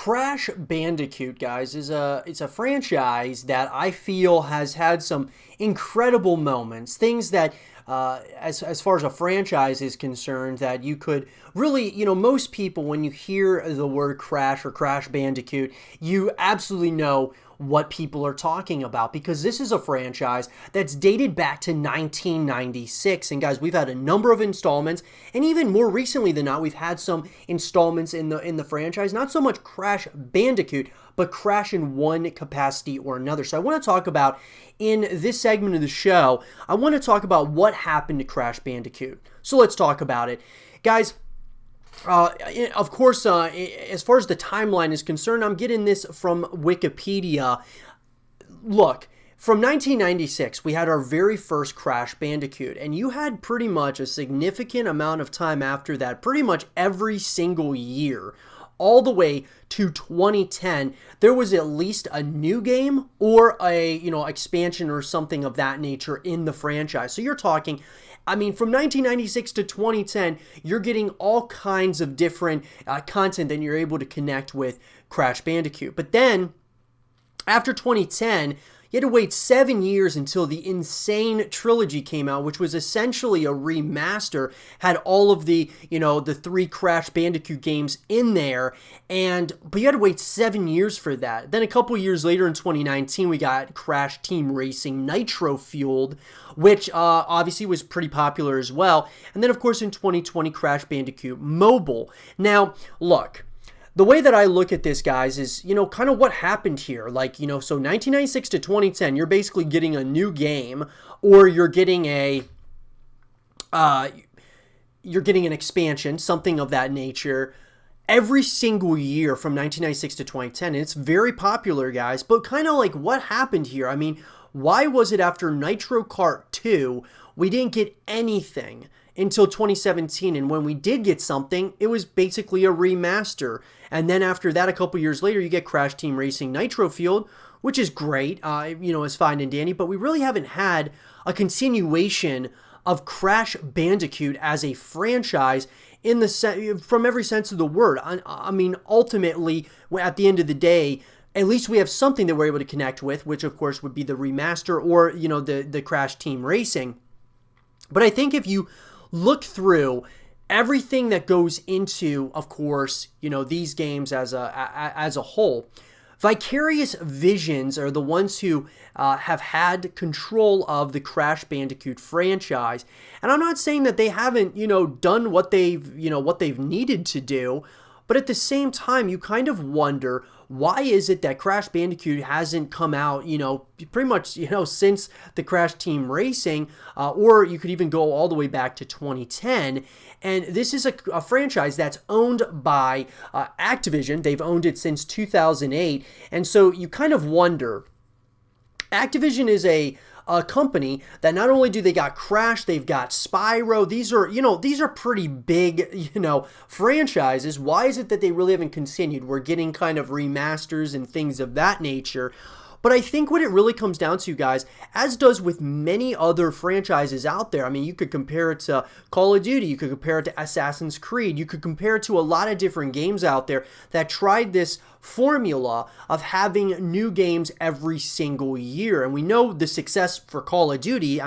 Crash Bandicoot, guys, it's a franchise that I feel has had some incredible moments. Things that, as far as a franchise is concerned, that you could really, most people when you hear the word Crash or Crash Bandicoot, you absolutely know what people are talking about, because this is a franchise that's dated back to 1996. And guys, we've had a number of installments, and even more recently than not, we've had some installments in the franchise. Not so much Crash Bandicoot, but Crash in one capacity or another. So I want to talk about, in this segment of the show, I want to talk about what happened to Crash Bandicoot. So let's talk about it. Guys, of course, as far as the timeline is concerned, I'm getting this from Wikipedia. Look, from 1996, we had our very first Crash Bandicoot, and you had pretty much a significant amount of time after that, pretty much every single year, all the way to 2010, there was at least a new game or a, expansion or something of that nature in the franchise. So you're talking, from 1996 to 2010, you're getting all kinds of different content that you're able to connect with Crash Bandicoot. But then, after 2010, you had to wait 7 years until the Insane Trilogy came out, which was essentially a remaster, had all of the, the 3 Crash Bandicoot games in there, but you had to wait 7 years for that. Then a couple years later in 2019, we got Crash Team Racing Nitro Fueled, which obviously was pretty popular as well. And then, of course, in 2020, Crash Bandicoot Mobile. Now, look, the way that I look at this, guys, is, kind of what happened here. Like, so 1996 to 2010, you're basically getting a new game, or you're getting an expansion, something of that nature, every single year from 1996 to 2010. And it's very popular, guys. But kind of like what happened here? Why was it after Nitro Kart 2, we didn't get anything until 2017, and when we did get something, it was basically a remaster. And then after that, a couple years later, you get Crash Team Racing Nitro Fueled, which is great, is fine and dandy, but we really haven't had a continuation of Crash Bandicoot as a franchise from every sense of the word. Ultimately, at the end of the day, at least we have something that we're able to connect with, which of course would be the remaster or, the Crash Team Racing. But I think if you look through everything that goes into, of course, these games as a whole, Vicarious Visions are the ones who have had control of the Crash Bandicoot franchise. And I'm not saying that they haven't, done what they've needed to do, but at the same time, you kind of wonder, why is it that Crash Bandicoot hasn't come out, pretty much, since the Crash Team Racing, or you could even go all the way back to 2010. And this is a franchise that's owned by Activision. They've owned it since 2008. And so you kind of wonder, Activision is a company that not only do they got Crash, they've got Spyro. These are pretty big, franchises. Why is it that they really haven't continued? We're getting kind of remasters and things of that nature. But I think what it really comes down to, guys, as does with many other franchises out there, you could compare it to Call of Duty, you could compare it to Assassin's Creed, you could compare it to a lot of different games out there that tried this formula of having new games every single year. And we know the success for Call of Duty.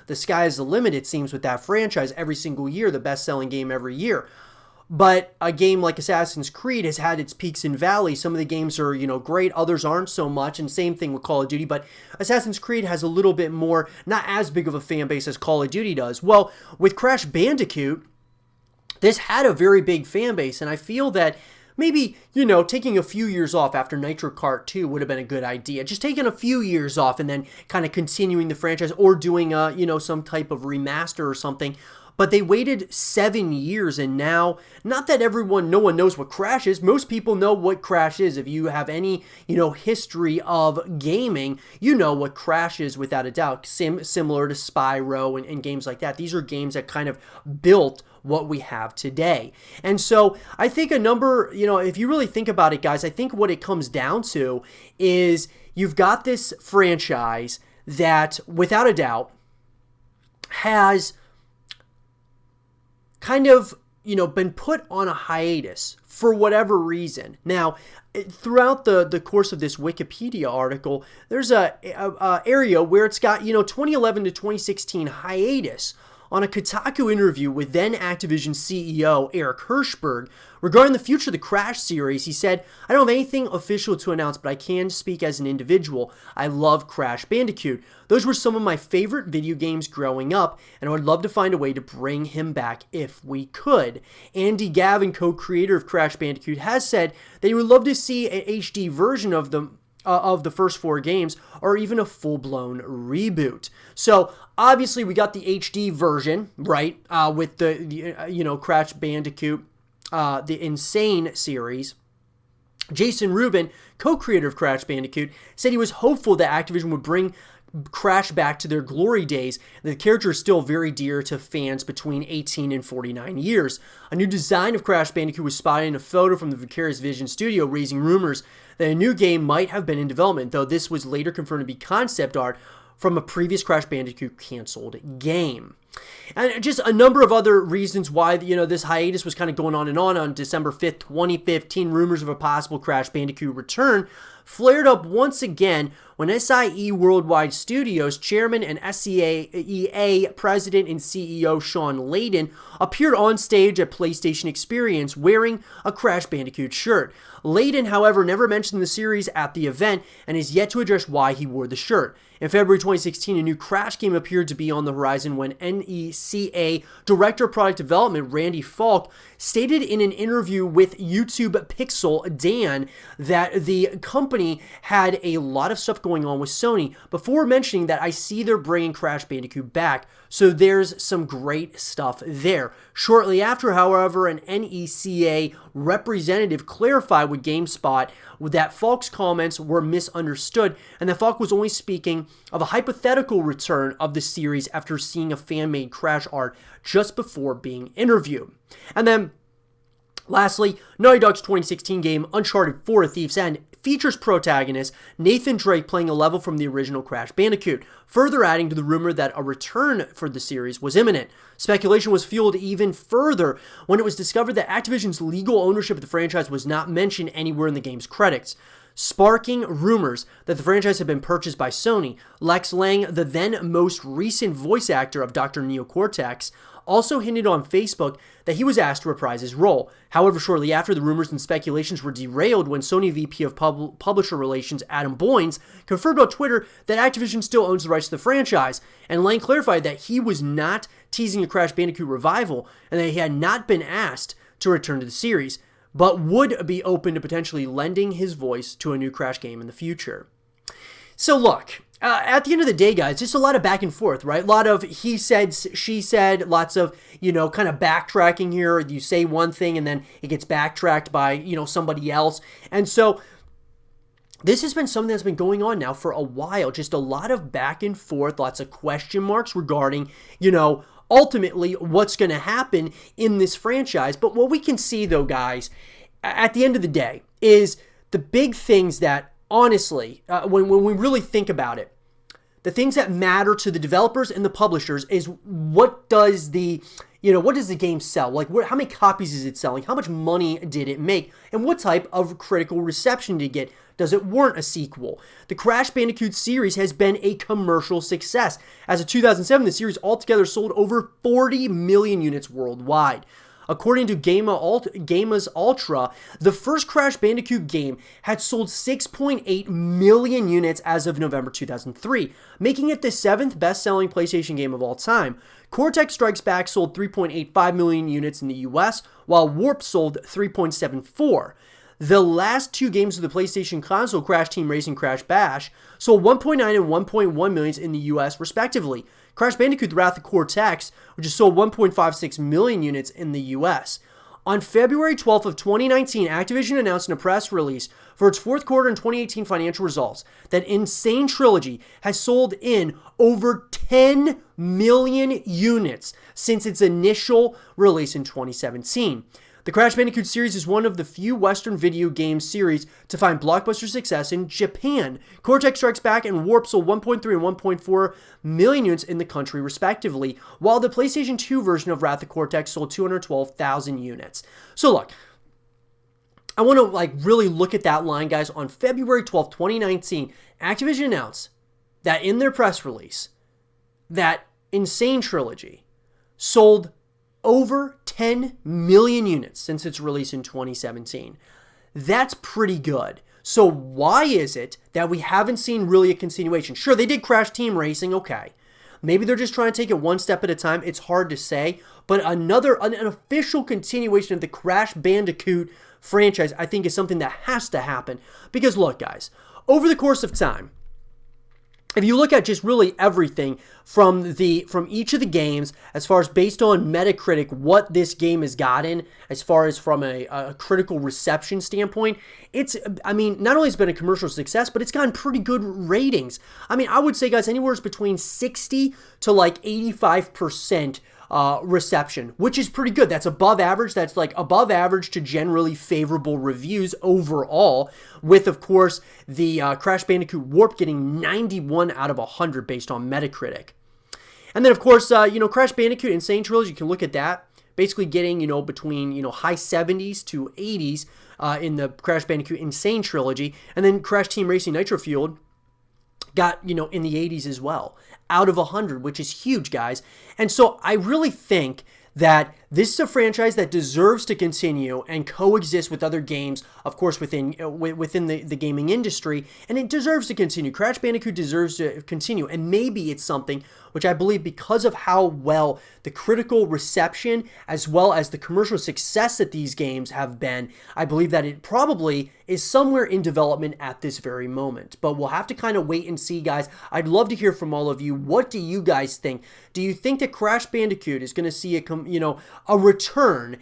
The sky is the limit, it seems, with that franchise every single year, the best-selling game every year. But a game like Assassin's Creed has had its peaks and valleys. Some of the games are, great. Others aren't so much. And same thing with Call of Duty. But Assassin's Creed has a little bit more, not as big of a fan base as Call of Duty does. Well, with Crash Bandicoot, this had a very big fan base. And I feel that maybe, taking a few years off after Nitro Kart 2 would have been a good idea. Just taking a few years off and then kind of continuing the franchise, or doing some type of remaster or something. But they waited 7 years, and now, not that no one knows what Crash is. Most people know what Crash is. If you have any, history of gaming, you know what Crash is without a doubt. Similar to Spyro and games like that. These are games that kind of built what we have today. And so I think if you really think about it, guys, I think what it comes down to is you've got this franchise that, without a doubt, has kind of, been put on a hiatus for whatever reason. Now, throughout the course of this Wikipedia article, there's a area where it's got, 2011 to 2016 hiatus. On a Kotaku interview with then Activision CEO Eric Hirshberg regarding the future of the Crash series, he said, "I don't have anything official to announce, but I can speak as an individual. I love Crash Bandicoot. Those were some of my favorite video games growing up, and I would love to find a way to bring him back if we could." Andy Gavin, co-creator of Crash Bandicoot, has said that he would love to see an HD version of the first 4 games, or even a full-blown reboot. So obviously we got the HD version, right, with the Crash Bandicoot, the Insane series. Jason Rubin, co-creator of Crash Bandicoot, said he was hopeful that Activision would bring Crash back to their glory days. The character is still very dear to fans between 18 and 49 years. A new design of Crash Bandicoot was spotted in a photo from the Vicarious Vision studio, raising rumors that a new game might have been in development, though this was later confirmed to be concept art from a previous Crash Bandicoot canceled game. And just a number of other reasons why, this hiatus was kind of going on and on December 5th, 2015, rumors of a possible Crash Bandicoot return flared up once again when SIE Worldwide Studios chairman and SCEA president and CEO Sean Layden appeared on stage at PlayStation Experience wearing a Crash Bandicoot shirt. Layden, however, never mentioned the series at the event and is yet to address why he wore the shirt. In February 2016, a new Crash game appeared to be on the horizon when NECA Director of Product Development Randy Falk stated in an interview with YouTube Pixel Dan that the company had a lot of stuff going on with Sony, before mentioning that I see they're bringing Crash Bandicoot back, so there's some great stuff there. Shortly after, however, an NECA representative clarified with GameSpot that Falk's comments were misunderstood and that Falk was only speaking of a hypothetical return of the series after seeing a fan-made Crash art just before being interviewed. And then, lastly, Naughty Dog's 2016 game Uncharted 4: A Thief's End features protagonist Nathan Drake playing a level from the original Crash Bandicoot, further adding to the rumor that a return for the series was imminent. Speculation was fueled even further when it was discovered that Activision's legal ownership of the franchise was not mentioned anywhere in the game's credits, sparking rumors that the franchise had been purchased by Sony. Lex Lang, the then most recent voice actor of Dr. Neo Cortex, also hinted on Facebook that he was asked to reprise his role. However, shortly after, the rumors and speculations were derailed when Sony VP of Publisher Relations Adam Boynes confirmed on Twitter that Activision still owns the rights to the franchise, and Lang clarified that he was not teasing a Crash Bandicoot revival and that he had not been asked to return to the series, but would be open to potentially lending his voice to a new Crash game in the future. So look, at the end of the day, guys, just a lot of back and forth, right? A lot of he said, she said, lots of, kind of backtracking here. You say one thing and then it gets backtracked by, somebody else. And so this has been something that's been going on now for a while. Just a lot of back and forth, lots of question marks regarding, ultimately what's going to happen in this franchise. But what we can see, though, guys, at the end of the day, is the big things that, honestly, when we really think about it, the things that matter to the developers and the publishers is what does the game sell? Like, how many copies is it selling? How much money did it make? And what type of critical reception did it get? Does it warrant a sequel? The Crash Bandicoot series has been a commercial success. As of 2007, the series altogether sold over 40 million units worldwide. According to Gamas Ultra, the first Crash Bandicoot game had sold 6.8 million units as of November 2003, making it the 7th best-selling PlayStation game of all time. Cortex Strikes Back sold 3.85 million units in the US, while Warp sold 3.74. The last 2 games of the PlayStation console, Crash Team Racing and Crash Bash, sold 1.9 and 1.1 million in the US respectively. Crash Bandicoot: The Wrath of Cortex, which has sold 1.56 million units in the US. On February 12th of 2019, Activision announced in a press release for its fourth quarter and 2018 financial results that Insane Trilogy has sold in over 10 million units since its initial release in 2017. The Crash Bandicoot series is one of the few Western video game series to find blockbuster success in Japan. Cortex Strikes Back and Warp sold 1.3 and 1.4 million units in the country, respectively, while the PlayStation 2 version of Wrath of Cortex sold 212,000 units. So look, I want to really look at that line, guys. On February 12th, 2019, Activision announced that in their press release that Insane Trilogy sold over 10 million units since its release in 2017. That's pretty good. So why is it that we haven't seen really a continuation? Sure, they did Crash Team Racing, okay. Maybe they're just trying to take it one step at a time. It's hard to say. But an official continuation of the Crash Bandicoot franchise, I think, is something that has to happen. Because look, guys, over the course of time, if you look at just really everything from each of the games, as far as based on Metacritic, what this game has gotten, as far as from a critical reception standpoint, not only has it been a commercial success, but it's gotten pretty good ratings. I mean, I would say, guys, anywhere between 60 to 85% reception, which is pretty good. That's above average. That's above average to generally favorable reviews overall, with, of course, the Crash Bandicoot Warp getting 91 out of 100 based on Metacritic. And then, of course, Crash Bandicoot Insane Trilogy, you can look at that, basically getting, between, high 70s to 80s in the Crash Bandicoot Insane Trilogy. And then Crash Team Racing Nitro Fueled got, in the 80s as well, out of 100, which is huge, guys. And so I really think that this is a franchise that deserves to continue and coexist with other games, of course, within the gaming industry, and it deserves to continue. Crash Bandicoot deserves to continue, and maybe it's something which I believe, because of how well the critical reception as well as the commercial success that these games have been, I believe that it probably is somewhere in development at this very moment. But we'll have to kind of wait and see, guys. I'd love to hear from all of you. What do you guys think? Do you think that Crash Bandicoot is going to see a return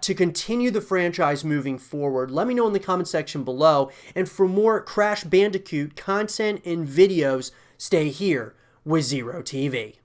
to continue the franchise moving forward? Let me know in the comment section below. And for more Crash Bandicoot content and videos, stay here with Zero TV.